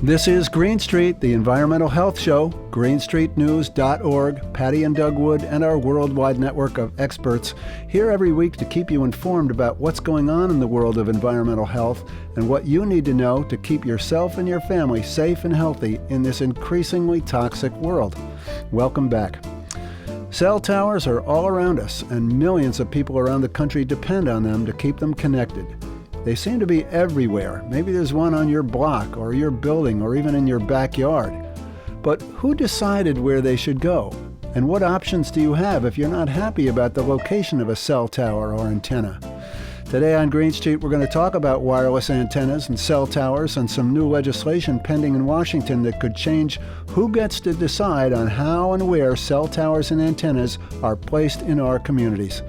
This is Green Street, the environmental health show, greenstreetnews.org, Patti and Doug Wood, and our worldwide network of experts here every week to keep you informed about what's going on in the world of environmental health and what you need to know to keep yourself and your family safe and healthy in this increasingly toxic world. Welcome back. Cell towers are all around us, and millions of people around the country depend on them to keep them connected. They seem to be everywhere. Maybe there's one on your block or your building or even in your backyard. But who decided where they should go? And what options do you have if you're not happy about the location of a cell tower or antenna? Today on Green Street, we're going to talk about wireless antennas and cell towers and some new legislation pending in Washington that could change who gets to decide on how and where cell towers and antennas are placed in our communities.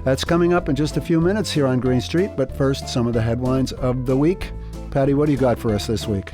That's coming up in just a few minutes here on Green Street, but first, some of the headlines of the week. Patti, what do you got for us this week?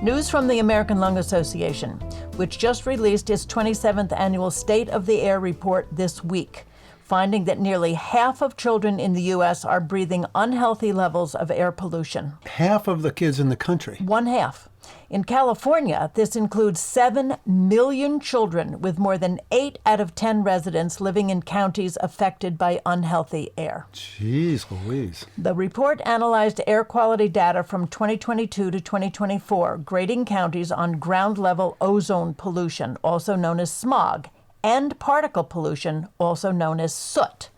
News from the American Lung Association, which just released its 27th annual State of the Air report this week, finding that nearly half of children in the U.S. are breathing unhealthy levels of air pollution. Half of the kids in the country. One half. In California, this includes 7 million children, with more than 8 out of 10 residents living in counties affected by unhealthy air. Jeez Louise. The report analyzed air quality data from 2022 to 2024, grading counties on ground-level ozone pollution, also known as smog, and particle pollution, also known as soot.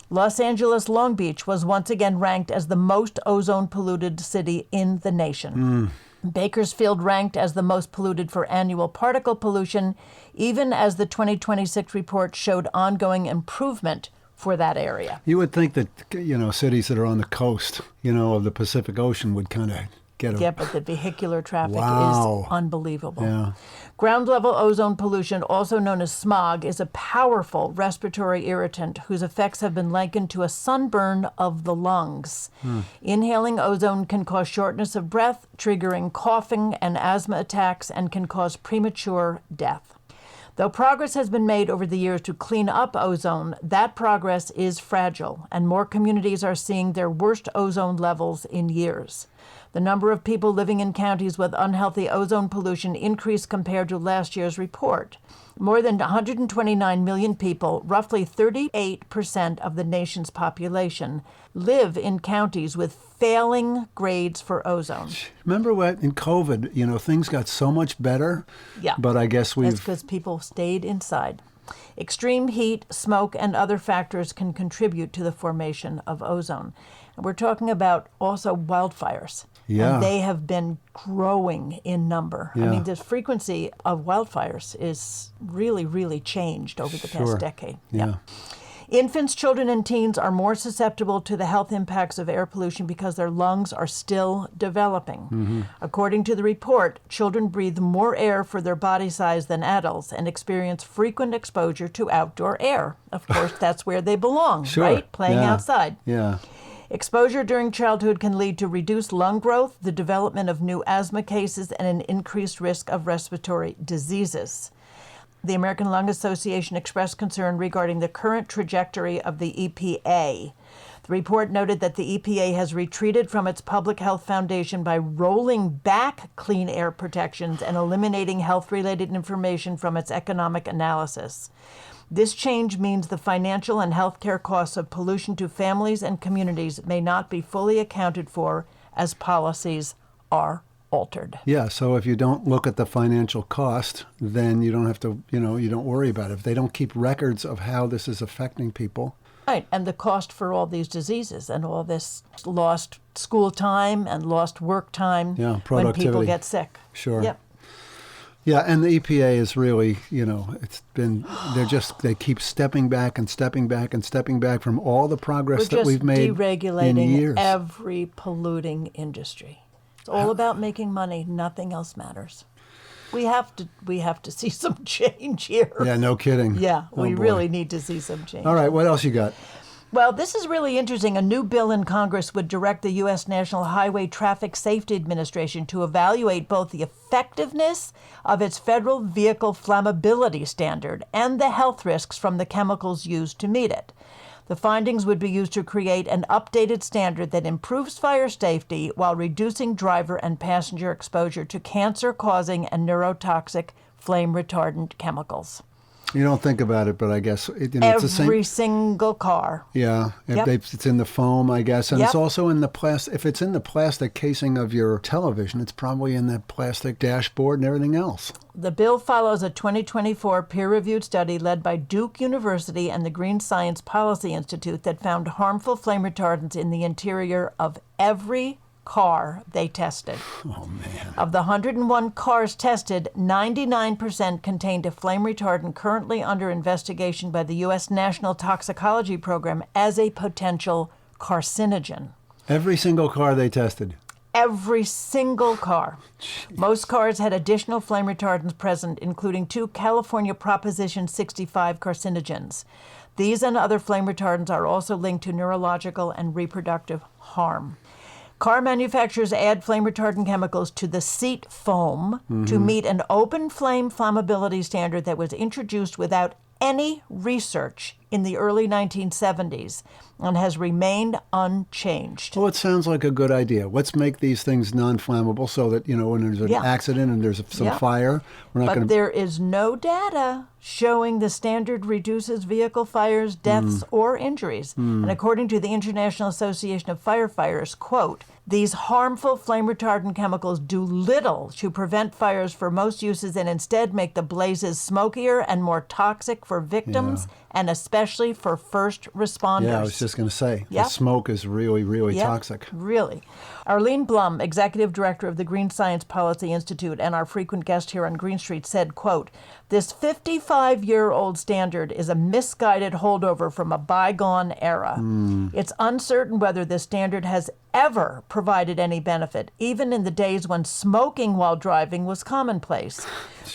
Los Angeles Long Beach was once again ranked as the most ozone-polluted city in the nation. Bakersfield ranked as the most polluted for annual particle pollution, even as the 2026 report showed ongoing improvement for that area. You would think that, cities that are on the coast, of the Pacific Ocean would kind of get a... Yeah, but the vehicular traffic Wow. is unbelievable. Yeah. Ground-level ozone pollution, also known as smog, is a powerful respiratory irritant whose effects have been likened to a sunburn of the lungs. Inhaling ozone can cause shortness of breath, triggering coughing and asthma attacks, and can cause premature death. Though progress has been made over the years to clean up ozone, that progress is fragile, and more communities are seeing their worst ozone levels in years. The number of people living in counties with unhealthy ozone pollution increased compared to last year's report. More than 129 million people, roughly 38% of the nation's population, live in counties with failing grades for ozone. Remember what, in COVID, things got so much better? Yeah. But I guess That's because people stayed inside. Extreme heat, smoke, and other factors can contribute to the formation of ozone. And we're talking about also wildfires. Yeah. And they have been growing in number. Yeah. I mean, the frequency of wildfires is really, really changed over the past decade. Yeah. Infants, children, and teens are more susceptible to the health impacts of air pollution because their lungs are still developing. According to the report, children breathe more air for their body size than adults and experience frequent exposure to outdoor air. Of course, that's where they belong, right? Playing outside. Yeah. Exposure during childhood can lead to reduced lung growth, the development of new asthma cases, and an increased risk of respiratory diseases. The American Lung Association expressed concern regarding the current trajectory of the EPA. The report noted that the EPA has retreated from its public health foundation by rolling back clean air protections and eliminating health-related information from its economic analysis. This change means the financial and healthcare costs of pollution to families and communities may not be fully accounted for as policies are altered. Yeah, so if you don't look at the financial cost, then you don't have to, you don't worry about it. If they don't keep records of how this is affecting people. Right, and the cost for all these diseases and all this lost school time and lost work time when people get sick. Sure. Yep. Yeah, and the EPA is really, they keep stepping back and stepping back and stepping back from all the progress that we've made in years. We're just deregulating every polluting industry. It's all about making money. Nothing else matters. We have to see some change here. Yeah, no kidding. Yeah, we really need to see some change. All right, what else you got? Well, this is really interesting. A new bill in Congress would direct the U.S. National Highway Traffic Safety Administration to evaluate both the effectiveness of its federal vehicle flammability standard and the health risks from the chemicals used to meet it. The findings would be used to create an updated standard that improves fire safety while reducing driver and passenger exposure to cancer-causing and neurotoxic flame retardant chemicals. You don't think about it, but I guess it's the same. Every single car. Yeah, Yep. it's in the foam, I guess, and Yep. it's also in the plastic. If it's in the plastic casing of your television, it's probably in the plastic dashboard and everything else. The bill follows a 2024 peer-reviewed study led by Duke University and the Green Science Policy Institute that found harmful flame retardants in the interior of every car they tested. Oh, man. Of the 101 cars tested, 99% contained a flame retardant currently under investigation by the U.S. National Toxicology Program as a potential carcinogen. Every single car they tested. Every single car. Most cars had additional flame retardants present, including 2 California Proposition 65 carcinogens. These and other flame retardants are also linked to neurological and reproductive harm. Car manufacturers add flame retardant chemicals to the seat foam to meet an open flame flammability standard that was introduced without any research in the early 1970s and has remained unchanged. Well, it sounds like a good idea. Let's make these things non-flammable so that, when there's an accident and there's some fire, we're not going But to... there is no data showing the standard reduces vehicle fires, deaths, or injuries. And according to the International Association of Firefighters, quote, these harmful flame retardant chemicals do little to prevent fires for most uses and instead make the blazes smokier and more toxic for victims and especially for first responders. Yeah, I was just going to say, Yep. the smoke is really, really Yep, toxic. Really. Arlene Blum, Executive Director of the Green Science Policy Institute and our frequent guest here on Green Street, said, quote, this 55-year-old standard is a misguided holdover from a bygone era. It's uncertain whether this standard has ever provided any benefit, even in the days when smoking while driving was commonplace.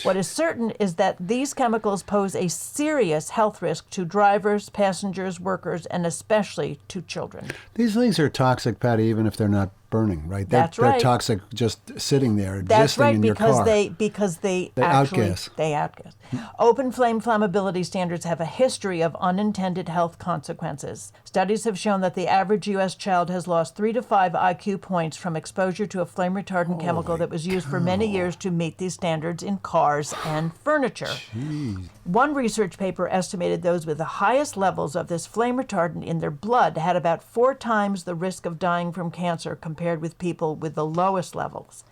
What is certain is that these chemicals pose a serious health risk to drivers, passengers, workers, and especially to children. These things are toxic, Patty, even if they're not burning, right? That's They're right. toxic just sitting there, That's existing right, in your car. because they outgas. outgas. Open flame flammability standards have a history of unintended health consequences. Studies have shown that the average U.S. child has lost 3 to 5 IQ points from exposure to a flame retardant chemical that was used for many years to meet these standards in cars and furniture. Jeez. One research paper estimated those with the highest levels of this flame retardant in their blood had about 4 times the risk of dying from cancer compared with people with the lowest levels.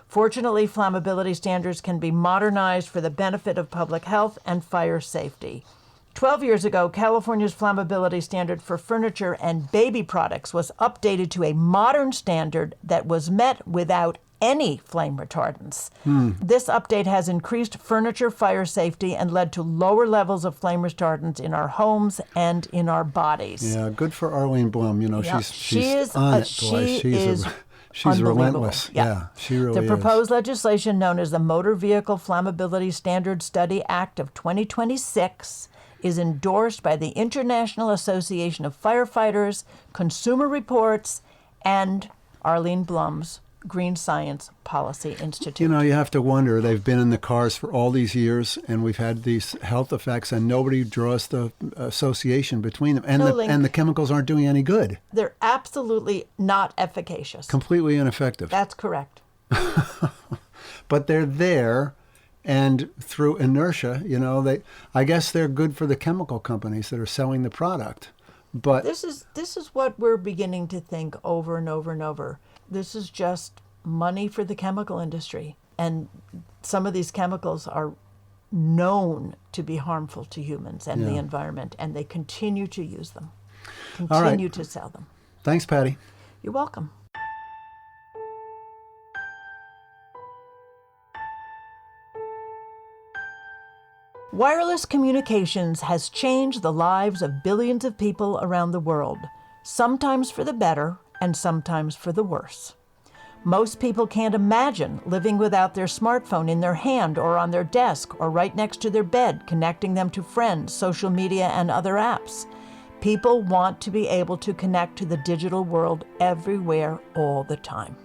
Fortunately, flammability standards can be modernized for the benefit of public health and fire safety. 12 years ago, California's flammability standard for furniture and baby products was updated to a modern standard that was met without any flame retardants. This update has increased furniture fire safety and led to lower levels of flame retardants in our homes and in our bodies. Yeah, good for Arlene Blum. Yeah, She's on it, boy. She's relentless. Yeah, she really The is. proposed legislation known as the Motor Vehicle Flammability Standard Study Act of 2026 is endorsed by the International Association of Firefighters, Consumer Reports, and Arlene Blum's Green Science Policy Institute. You have to wonder, they've been in the cars for all these years, and we've had these health effects, and nobody draws the association between them. And, No the, link. and the chemicals aren't doing any good. They're absolutely not efficacious. Completely ineffective. That's correct. But they're there, and through inertia, I guess they're good for the chemical companies that are selling the product. But This is what we're beginning to think over and over and over. This is just money for the chemical industry. And some of these chemicals are known to be harmful to humans and the environment, and they continue to use them, continue to sell them. Thanks, Patty. You're welcome. Wireless communications has changed the lives of billions of people around the world, sometimes for the better and sometimes for the worse. Most people can't imagine living without their smartphone in their hand or on their desk or right next to their bed, connecting them to friends, social media, and other apps. People want to be able to connect to the digital world everywhere, all the time.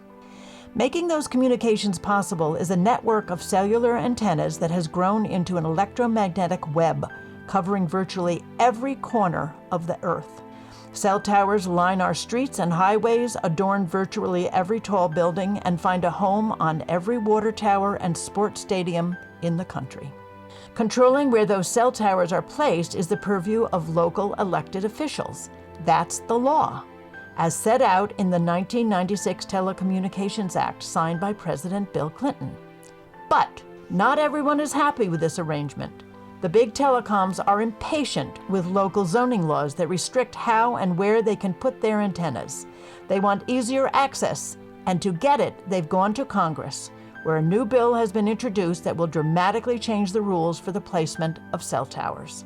Making those communications possible is a network of cellular antennas that has grown into an electromagnetic web covering virtually every corner of the Earth. Cell towers line our streets and highways, adorn virtually every tall building, and find a home on every water tower and sports stadium in the country. Controlling where those cell towers are placed is the purview of local elected officials. That's the law, as set out in the 1996 Telecommunications Act signed by President Bill Clinton. But not everyone is happy with this arrangement. The big telecoms are impatient with local zoning laws that restrict how and where they can put their antennas. They want easier access, and to get it, they've gone to Congress, where a new bill has been introduced that will dramatically change the rules for the placement of cell towers.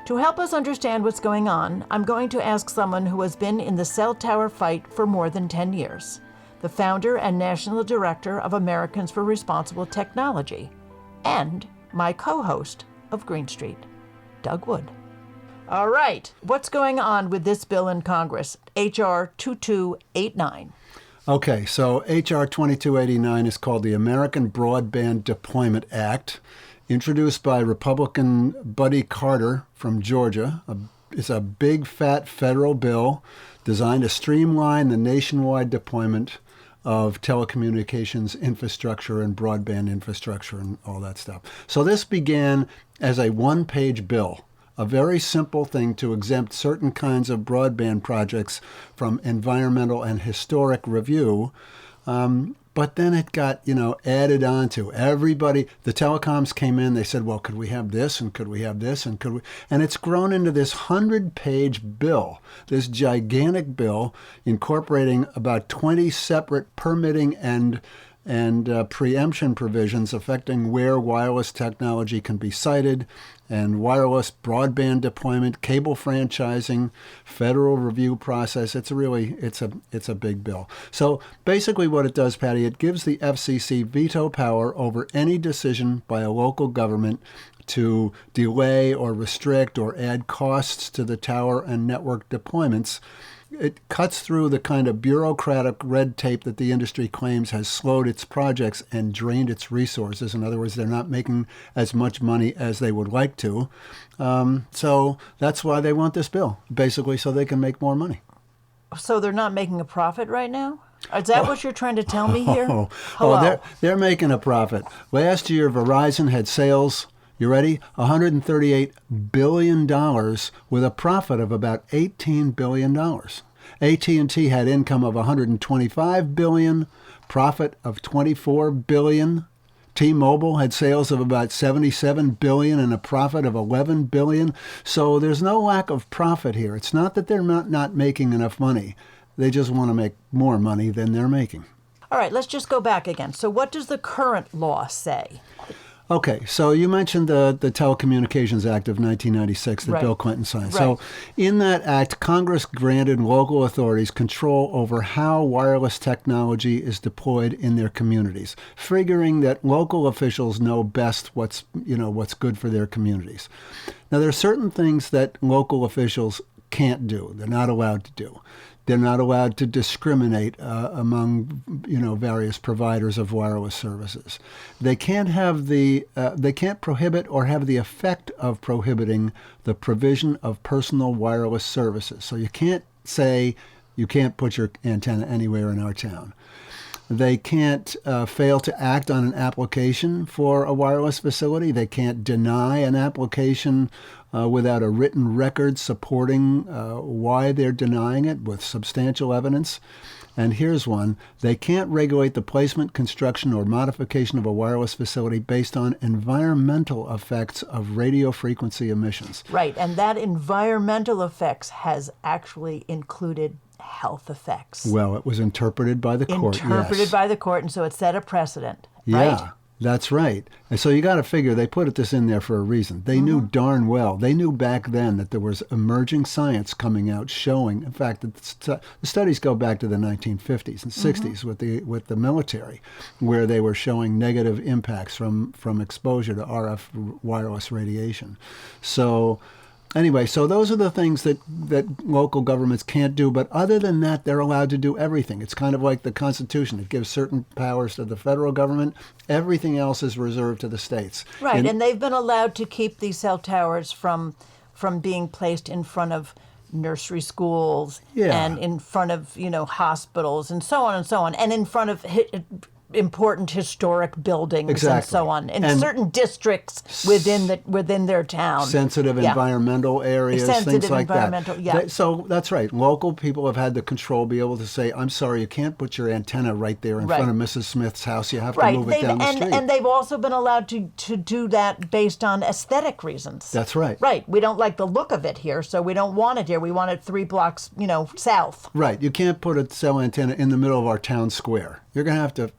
To help us understand what's going on, I'm going to ask someone who has been in the cell tower fight for more than 10 years, the founder and national director of Americans for Responsible Technology, and my co-host of Green Street, Doug Wood. All right, what's going on with this bill in Congress, H.R. 2289? Okay, so H.R. 2289 is called the American Broadband Deployment Act, introduced by Republican Buddy Carter from Georgia. It's a big, fat federal bill designed to streamline the nationwide deployment of telecommunications infrastructure and broadband infrastructure and all that stuff. So this began as a one-page bill, a very simple thing to exempt certain kinds of broadband projects from environmental and historic review. But then it got, added on to everybody. The telecoms came in. They said, well, could we have this? And could we have this? And could we? And it's grown into this 100-page bill, this gigantic bill incorporating about 20 separate permitting and preemption provisions affecting where wireless technology can be sited, and wireless broadband deployment, cable franchising, federal review process. It's a big bill. So basically what it does, Patty, it gives the FCC veto power over any decision by a local government to delay or restrict or add costs to the tower and network deployments. It cuts through the kind of bureaucratic red tape that the industry claims has slowed its projects and drained its resources. In other words, they're not making as much money as they would like to. So that's why they want this bill, basically so they can make more money. So they're not making a profit right now? Is that what you're trying to tell me here? Hello? They're making a profit. Last year, Verizon had sales, you ready? $138 billion with a profit of about $18 billion. AT&T had income of $125 billion, profit of $24 billion. T-Mobile had sales of about $77 billion and a profit of $11 billion. So there's no lack of profit here. It's not that they're not making enough money. They just want to make more money than they're making. All right, let's just go back again. So what does the current law say? Okay, so you mentioned the Telecommunications Act of 1996 that Bill Clinton signed. Right. So in that act, Congress granted local authorities control over how wireless technology is deployed in their communities, figuring that local officials know best what's good for their communities. Now, there are certain things that local officials can't do. They're not allowed to do. They're not allowed to discriminate among, various providers of wireless services. They can't they can't prohibit or have the effect of prohibiting the provision of personal wireless services. So you can't say you can't put your antenna anywhere in our town. They can't fail to act on an application for a wireless facility. They can't deny an application without a written record supporting why they're denying it with substantial evidence. And here's one. They can't regulate the placement, construction, or modification of a wireless facility based on environmental effects of radio frequency emissions. Right, and that environmental effects has actually included health effects. Well, it was interpreted by the court, Interpreted by the court, and so it set a precedent, right? Yeah, that's right. And so you got to figure they put this in there for a reason. They knew darn well. They knew back then that there was emerging science coming out showing, in fact, that the studies go back to the 1950s and 60s with the military, where they were showing negative impacts from exposure to RF wireless radiation. So anyway, so those are the things that local governments can't do. But other than that, they're allowed to do everything. It's kind of like the Constitution. It gives certain powers to the federal government. Everything else is reserved to the states. Right, and they've been allowed to keep these cell towers from being placed in front of nursery schools Yeah. and in front of, hospitals and so on and so on, and in front of important historic buildings and Exactly. so on, in And certain districts within their town. Sensitive environmental areas, Sensitive things like environmental, that. yeah. So that's right. Local people have had the control, be able to say, I'm sorry, you can't put your antenna right there in front of Mrs. Smith's house. You have to move it down the street. And they've also been allowed to do that based on aesthetic reasons. That's right. Right. We don't like the look of it here, so we don't want it here. We want it 3 blocks, south. Right. You can't put a cell antenna in the middle of our town square. You're going to have to,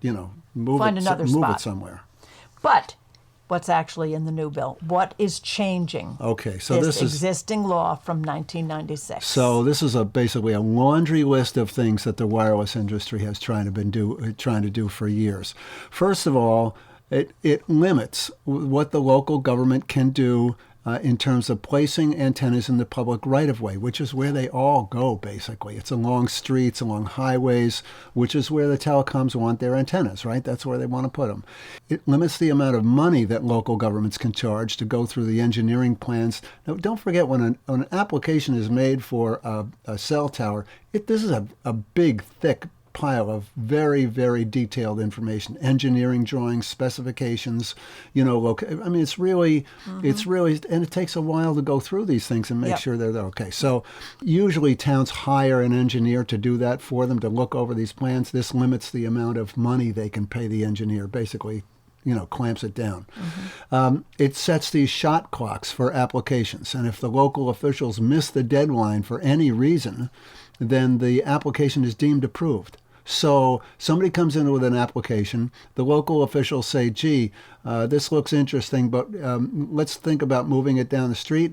move it somewhere. But what's actually in the new bill? What is changing? Okay, so this existing law from 1996. So this is basically a laundry list of things that the wireless industry has trying to do for years. First of all, it limits what the local government can do in terms of placing antennas in the public right-of-way, which is where they all go, basically. It's along streets, along highways, which is where the telecoms want their antennas, right? That's where they want to put them. It limits the amount of money that local governments can charge to go through the engineering plans. Now, don't forget, when an application is made for a cell tower, this is a big, thick pile of very, very detailed information, engineering drawings, specifications, it's really, and it takes a while to go through these things and make sure they're okay. So usually towns hire an engineer to do that for them, to look over these plans. This limits the amount of money they can pay the engineer, basically, clamps it down. It sets these shot clocks for applications. And if the local officials miss the deadline for any reason, then the application is deemed approved. So somebody comes in with an application, the local officials say, gee, this looks interesting, but let's think about moving it down the street.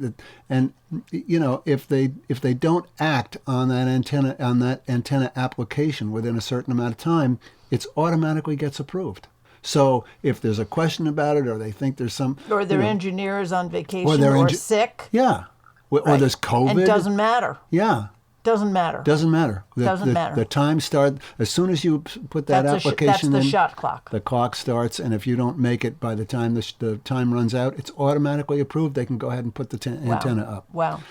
And, if they don't act on that antenna application within a certain amount of time, it automatically gets approved. So if there's a question about it, or they think there's some... Or their engineer is on vacation or sick. Yeah. Or there's COVID. And it doesn't matter. Yeah. Doesn't matter. The time starts as soon as you put that application in. That's the shot clock. The clock starts, and if you don't make it by the time the time runs out, it's automatically approved. They can go ahead and put the antenna up. Wow.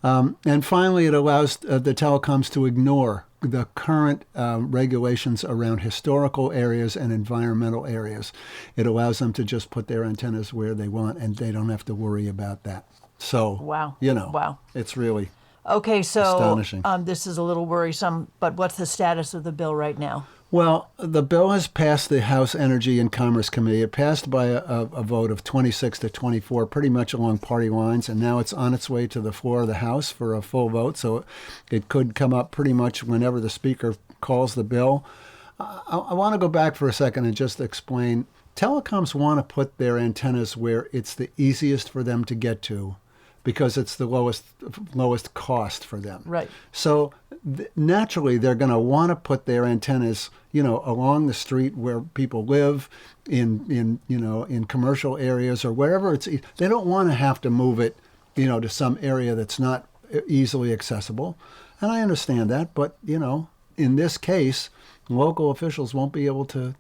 And finally, it allows the telecoms to ignore the current regulations around historical areas and environmental areas. It allows them to just put their antennas where they want, and they don't have to worry about that. So, it's really... Okay, so astonishing. This is a little worrisome, but what's the status of the bill right now? Well, the bill has passed the House Energy and Commerce Committee. It passed by a vote of 26 to 24, pretty much along party lines, and now it's on its way to the floor of the House for a full vote, so it could come up pretty much whenever the Speaker calls the bill. I want to go back for a second and just explain. Telecoms want to put their antennas where it's the easiest for them to get to, because it's the lowest cost for them. Right. So naturally, they're going to want to put their antennas, along the street where people live, in commercial areas or wherever it's. They don't want to have to move it, to some area that's not easily accessible. And I understand that, but in this case, local officials won't be able to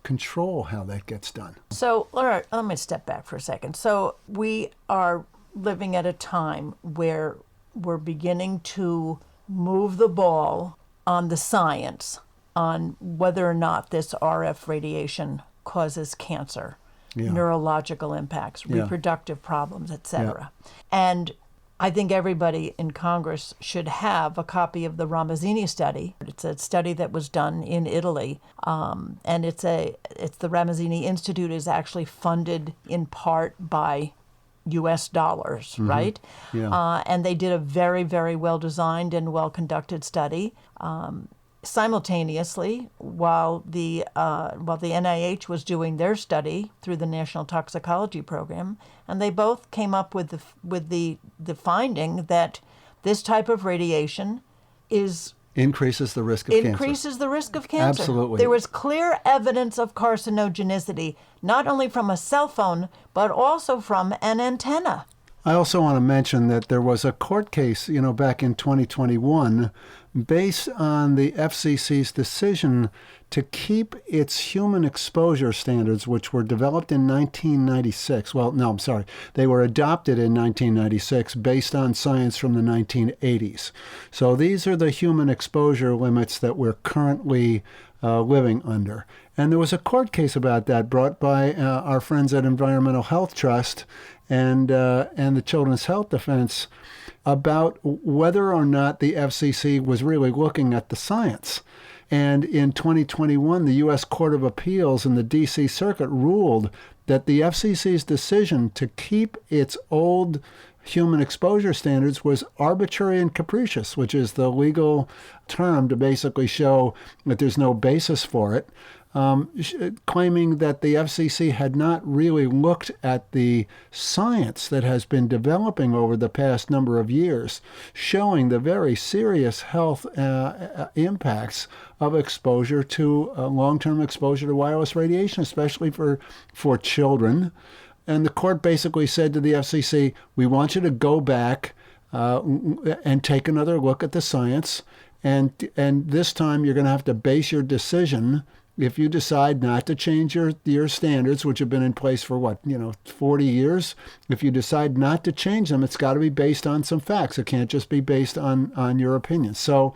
control how that gets done. So, all right, let me step back for a second. So we are living at a time where we're beginning to move the ball on the science on whether or not this RF radiation causes cancer, neurological impacts, reproductive problems, etc. And I think everybody in Congress should have a copy of the Ramazzini study. It's a study that was done in Italy, and it's the Ramazzini Institute is actually funded in part by U.S. dollars, right? Yeah. And they did a very, very well-designed and well-conducted study. Simultaneously, while the NIH was doing their study through the National Toxicology Program, and they both came up with the finding that this type of radiation increases the risk of cancer. Absolutely. There was clear evidence of carcinogenicity, not only from a cell phone, but also from an antenna. I also want to mention that there was a court case, back in 2021, based on the FCC's decision to keep its human exposure standards, which were developed in 1996. Well, no, I'm sorry. They were adopted in 1996 based on science from the 1980s. So these are the human exposure limits that we're currently living under. And there was a court case about that brought by our friends at Environmental Health Trust and the Children's Health Defense about whether or not the FCC was really looking at the science. And in 2021, the U.S. Court of Appeals in the D.C. Circuit ruled that the FCC's decision to keep its old human exposure standards was arbitrary and capricious, which is the legal term to basically show that there's no basis for it. Claiming that the FCC had not really looked at the science that has been developing over the past number of years, showing the very serious health impacts of exposure to long-term exposure to wireless radiation, especially for children. And the court basically said to the FCC, we want you to go back and take another look at the science. And this time you're going to have to base your decision, if you decide not to change your standards, which have been in place for 40 years, if you decide not to change them, it's got to be based on some facts. It can't just be based on your opinion. So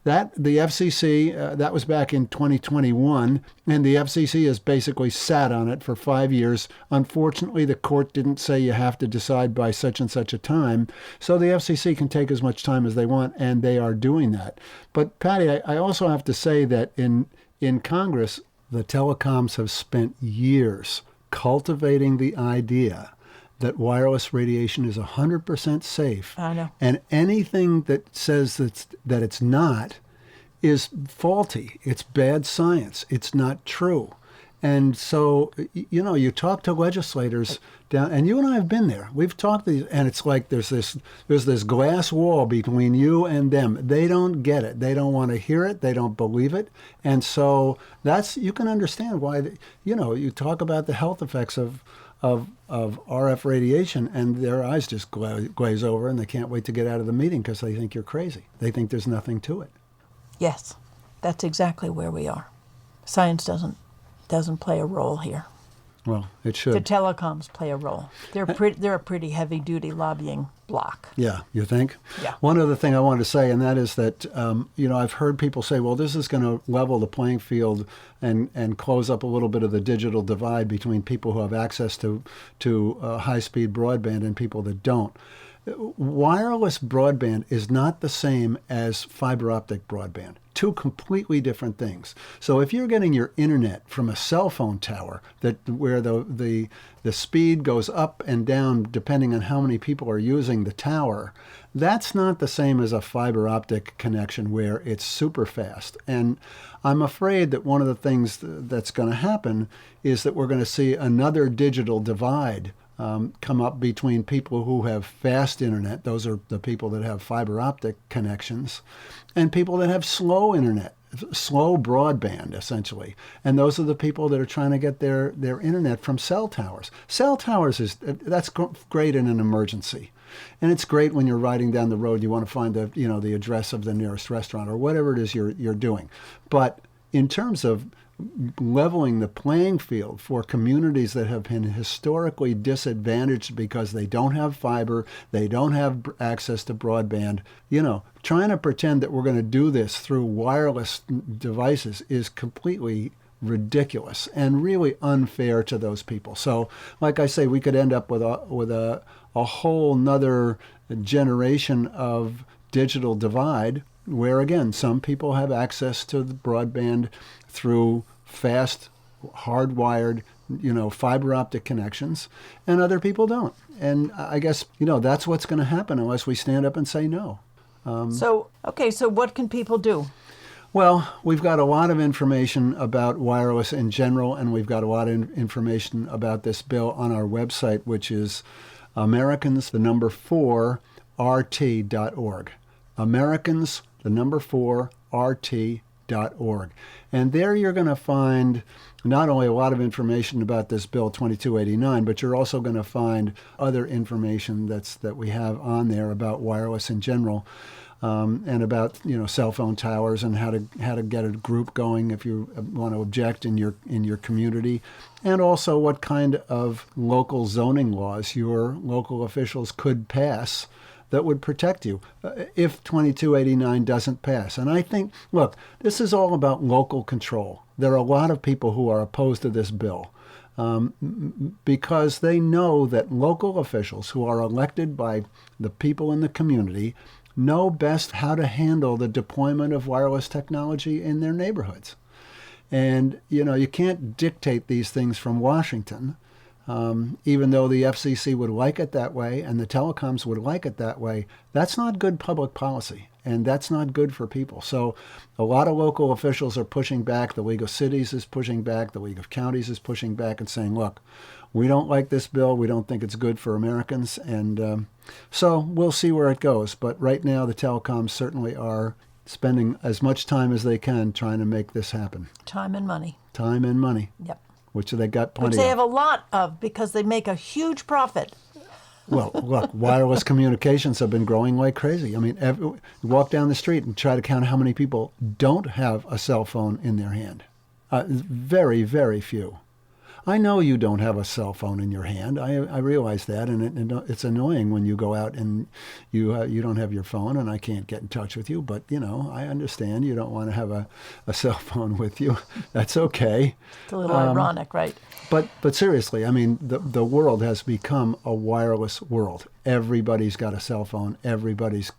that the FCC, that was back in 2021, and the FCC has basically sat on it for 5 years. Unfortunately, the court didn't say you have to decide by such and such a time. So the FCC can take as much time as they want, and they are doing that. But Patty, I also have to say that in Congress, the telecoms have spent years cultivating the idea that wireless radiation is 100% safe. I know. And anything that says that it's not is faulty. It's bad science. It's not true. And so, you talk to legislators down, and you and I have been there. We've talked to these, and it's like there's this glass wall between you and them. They don't get it. They don't want to hear it. They don't believe it. And so you can understand why, you talk about the health effects of RF radiation, and their eyes just glaze over, and they can't wait to get out of the meeting because they think you're crazy. They think there's nothing to it. Yes, that's exactly where we are. Science doesn't play a role here. Well, it should. The telecoms play a role. They're a pretty heavy-duty lobbying block. Yeah, you think? Yeah. One other thing I wanted to say, and that is that, I've heard people say, well, this is going to level the playing field and close up a little bit of the digital divide between people who have access to high-speed broadband and people that don't. Wireless broadband is not the same as fiber optic broadband. Two completely different things. So if you're getting your internet from a cell phone tower where the speed goes up and down depending on how many people are using the tower, that's not the same as a fiber optic connection where it's super fast. And I'm afraid that one of the things that's going to happen is that we're going to see another digital divide come up between people who have fast internet, those are the people that have fiber optic connections, and people that have slow internet, slow broadband, essentially. And those are the people that are trying to get their internet from cell towers. Cell towers, that's great in an emergency. And it's great when you're riding down the road, you want to find the address of the nearest restaurant or whatever it is you're doing. But in terms of leveling the playing field for communities that have been historically disadvantaged because they don't have fiber, they don't have access to broadband, trying to pretend that we're going to do this through wireless devices is completely ridiculous and really unfair to those people. So, like I say, we could end up with a whole nother generation of digital divide where, again, some people have access to the broadband through fast, hardwired, fiber optic connections, and other people don't. And I guess, that's what's going to happen unless we stand up and say no. So what can people do? Well, we've got a lot of information about wireless in general, and we've got a lot of information about this bill on our website, which is Americans4RT.org. Americans4RT.org. greenstreet.org. And there you're going to find not only a lot of information about this bill 2289, but you're also going to find other information that we have on there about wireless in general, and about cell phone towers and how to get a group going if you want to object in your community, and also what kind of local zoning laws your local officials could pass that would protect you if 2289 doesn't pass. And I think, look, this is all about local control. There are a lot of people who are opposed to this bill because they know that local officials who are elected by the people in the community know best how to handle the deployment of wireless technology in their neighborhoods. And, you can't dictate these things from Washington. Even though the FCC would like it that way and the telecoms would like it that way, that's not good public policy, and that's not good for people. So a lot of local officials are pushing back. The League of Cities is pushing back. The League of Counties is pushing back and saying, look, we don't like this bill. We don't think it's good for Americans. And so we'll see where it goes. But right now, the telecoms certainly are spending as much time as they can trying to make this happen. Time and money. Time and money. Yep. Which they got plenty of. Which they have a lot of because they make a huge profit. Well, look, wireless communications have been growing like crazy. I mean, you walk down the street and try to count how many people don't have a cell phone in their hand. Very, very few. I know you don't have a cell phone in your hand. I realize that, and it's annoying when you go out and you don't have your phone, and I can't get in touch with you. But I understand you don't want to have a cell phone with you. That's okay. It's a little ironic, right? But seriously, I mean, the world has become a wireless world. Everybody's got a cell phone. Everybody's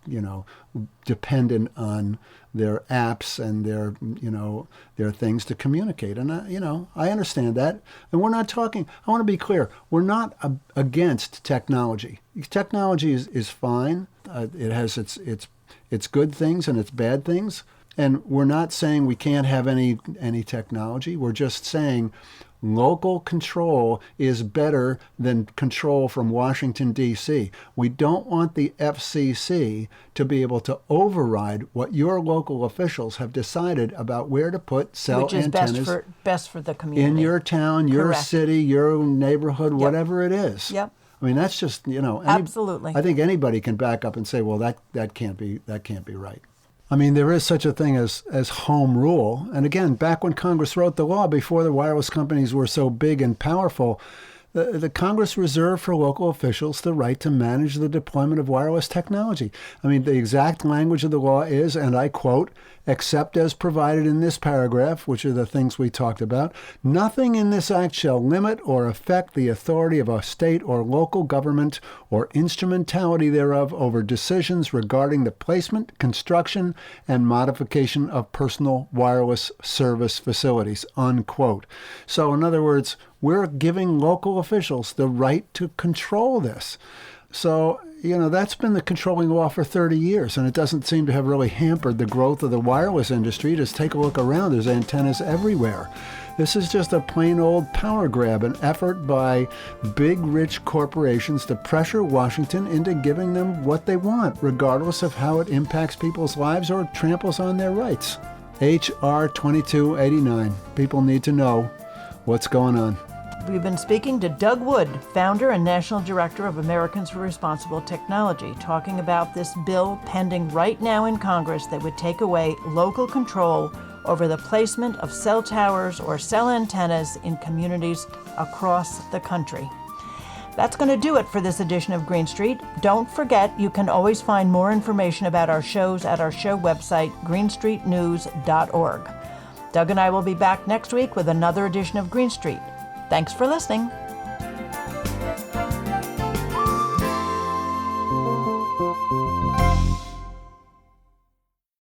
dependent on their apps and their things to communicate. And I understand that. And we're not talking. I want to be clear. We're not against technology. Technology is fine. It has its good things and its bad things. And we're not saying we can't have any technology. We're just saying local control is better than control from Washington, D.C. We don't want the FCC to be able to override what your local officials have decided about where to put cell antennas. Which is best for the community. In your town, your Correct. city, your neighborhood, Yep. whatever it is. Yep. I mean, that's just, Absolutely. I think anybody can back up and say, well, that can't be right. I mean, there is such a thing as home rule. And again, back when Congress wrote the law, before the wireless companies were so big and powerful, the Congress reserved for local officials the right to manage the deployment of wireless technology. I mean, the exact language of the law is, and I quote, "Except as provided in this paragraph," which are the things we talked about, "nothing in this act shall limit or affect the authority of a state or local government or instrumentality thereof over decisions regarding the placement, construction, and modification of personal wireless service facilities," unquote. So in other words, we're giving local officials the right to control this. So, that's been the controlling law for 30 years, and it doesn't seem to have really hampered the growth of the wireless industry. Just take a look around. There's antennas everywhere. This is just a plain old power grab, an effort by big, rich corporations to pressure Washington into giving them what they want, regardless of how it impacts people's lives or tramples on their rights. H.R. 2289. People need to know what's going on. We've been speaking to Doug Wood, founder and national director of Americans for Responsible Technology, talking about this bill pending right now in Congress that would take away local control over the placement of cell towers or cell antennas in communities across the country. That's going to do it for this edition of Green Street. Don't forget, you can always find more information about our shows at our show website, greenstreetnews.org. Doug and I will be back next week with another edition of Green Street. Thanks for listening.